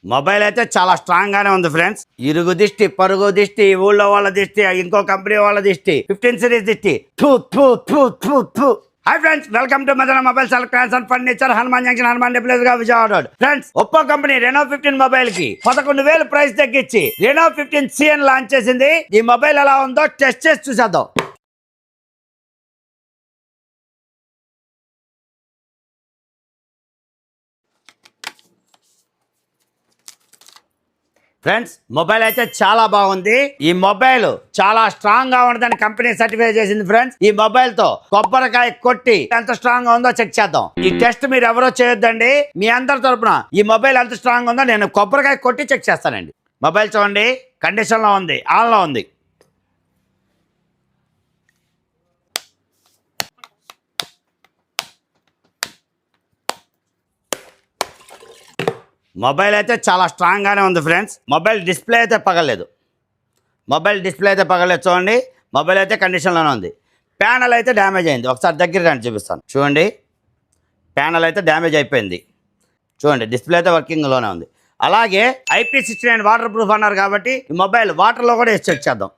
Mobile అయితే చాలా strong గానే ఉంది ఫ్రెండ్స్. ఇరుగు దిష్టి, పరుగు దిష్టి, ఊళ్ళో వాళ్ళ దిష్టి, ఇంకో కంపెనీ వాళ్ళ దిష్టి, 15 సిరీస్ దిష్టి. థూ థూ థూ థూ థూ. Hi friends, welcome to Madana mobiles electronics and furniture, Hanuman junction, Hanuman డిప్లెస్ గా Vijayawada road. Friends, Oppo company Reno 15 mobile కి 11,000 ప్రైస్ తగ్గించి రెనో 15 CN లాంచ్ చేసింది. ఈ మొబైల్ ఎలా ఉందో టెస్ట్ చేసి చూసేద్దాం. ఫ్రెండ్స్, మొబైల్ అయితే చాలా బాగుంది. ఈ మొబైల్ చాలా స్ట్రాంగ్ గా ఉండదని కంపెనీ సర్టిఫై చేసింది. ఫ్రెండ్స్, ఈ మొబైల్ తో కొబ్బరికాయ కొట్టి ఎంత స్ట్రాంగ్ గా ఉందో చెక్ చేద్దాం. ఈ టెస్ట్ మీరు ఎవరో చేయొద్దండి. మీ అందరి తరపున ఈ మొబైల్ ఎంత స్ట్రాంగ్ ఉందో నేను కొబ్బరికాయ కొట్టి చెక్ చేస్తానండి. మొబైల్ చూడండి, కండిషన్ లో ఉంది, ఆన్ లో ఉంది. మొబైల్ అయితే చాలా స్ట్రాంగ్ గానే ఉంది ఫ్రెండ్స్. మొబైల్ డిస్ప్లే అయితే పగలేదు. చూడండి, మొబైల్ అయితే కండిషన్లోనే ఉంది. ప్యానల్ అయితే డ్యామేజ్ అయింది. ఒకసారి దగ్గర రండి చూపిస్తాను. చూడండి, ప్యానల్ అయితే డ్యామేజ్ అయిపోయింది. చూడండి, డిస్ప్లే అయితే వర్కింగ్లోనే ఉంది. అలాగే IP69 వాటర్ ప్రూఫ్ అన్నారు కాబట్టి ఈ మొబైల్ వాటర్లో కూడా వేసి చెక్ చేద్దాం.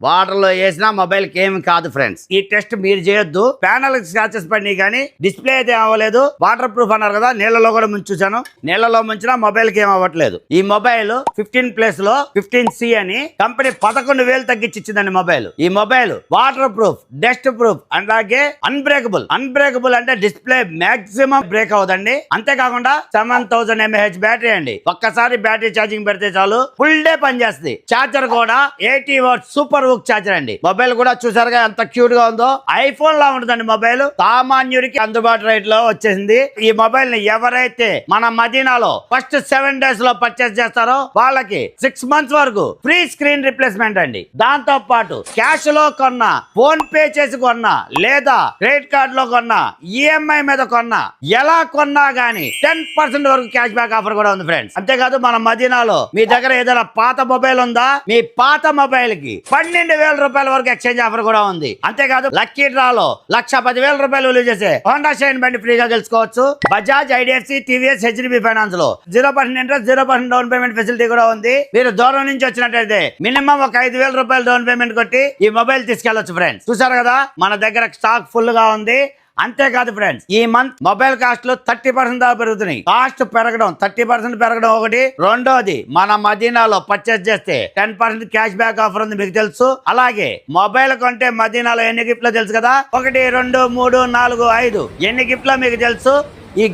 వాటర్లో వేసినా మొబైల్కి ఏమి కాదు ఫ్రెండ్స్. ఈ టెస్ట్ మీరు చేయొద్దు. ప్యానల్ స్క్రాచెస్ పడినాయి కానీ డిస్ప్లే అయితే అవ్వలేదు. వాటర్ ప్రూఫ్ అన్నారు కదా, నీళ్ళలో కూడా ముంచి చూసాను. నీళ్ళలో ముంచినా మొబైల్కి ఏం అవ్వట్లేదు. ఈ మొబైల్ 15 ప్లస్ లో 15C అని కంపెనీ 11,000 తగ్గించి ఇచ్చిందండి మొబైల్. ఈ mobile water proof, dust proof, అలాగే అన్బ్రేకబుల్ అంటే డిస్ప్లే మాక్సిమం బ్రేక్ అవ్వదండి. అంతేకాకుండా 7000 mAh బ్యాటరీ అండి. ఒక్కసారి బ్యాటరీ ఛార్జింగ్ పెడితే చాలు ఫుల్ డే పనిచేస్తుంది. ఛార్జర్ కూడా 80 వాట్ సూపర్ ఛార్జర్ అండి. మొబైల్ కూడా చూసారుగా ఎంత క్యూట్ గా ఉందో. ఐఫోన్ లా ఉంటుందండి మొబైల్. సామాన్యుడికి అందుబాటు రేట్ లో వచ్చేసింది. ఈ మొబైల్ ని ఎవరైతే మన మదీనాలో ఫస్ట్ 7 days లో పర్చేస్ చేస్తారో వాళ్ళకి 6 months వరకు ఫ్రీ స్క్రీన్ రిప్లేస్మెంట్ అండి. దాంతో పాటు క్యాష్ లో కొన్నా, ఫోన్ పే చేసి కొన్నా, లేదా క్రెడిట్ కార్డ్ లో కొన్నా, EMI మీద కొన్నా, ఎలా కొన్నా గానీ 10% వరకు క్యాష్ బ్యాక్ ఆఫర్ కూడా ఉంది ఫ్రెండ్స్. అంతేకాదు మన మదీనాలో మీ దగ్గర ఏదైనా పాత మొబైల్ ఉందా, మీ పాత మొబైల్ కి 12,000 రూపాయల వరకు ఎక్స్చేంజ్ ఆఫర్ కూడా ఉంది. అంతేకాదు లక్కీ డ్రాలో 1,10,000 రూపాయలు విలువ చేసే హోండా షైన్ బండి ఫ్రీగా గెలుచుకోవచ్చు. Bajaj, IDFC, TVS, HDB finance లో 0% ఇంట్రెస్ట్, 0% డౌన్ పేమెంట్ ఫెసిలిటీ కూడా ఉంది. మీరు దూరం నుంచి వచ్చినట్టయితే మినిమం ఒక 5,000 రూపాయలు డౌన్ పేమెంట్ కొట్టి ఈ మొబైల్ తీసుకెళ్లొచ్చు ఫ్రెండ్స్. చూసారు కదా, మన దగ్గర స్టాక్ ఫుల్ గా ఉంది. అంతేకాదు ఫ్రెండ్స్, ఈ మంత్ మొబైల్ కాస్ట్ లో 30% దాకా పెరుగుతున్నాయి. కాస్ట్ పెరగడం 30% పెరగడం ఒకటి. రెండోది, మన మదీనాలో పర్చేస్ చేస్తే 10% క్యాష్ బ్యాక్ ఆఫర్ ఉంది, మీకు తెలుసు. అలాగే మొబైల్ కొంటే మదీనాలో ఎన్ని గిఫ్ట్లు తెలుసు కదా, 1, 2, 3, 4, 5 ఎన్ని గిఫ్ట్లో మీకు తెలుసు.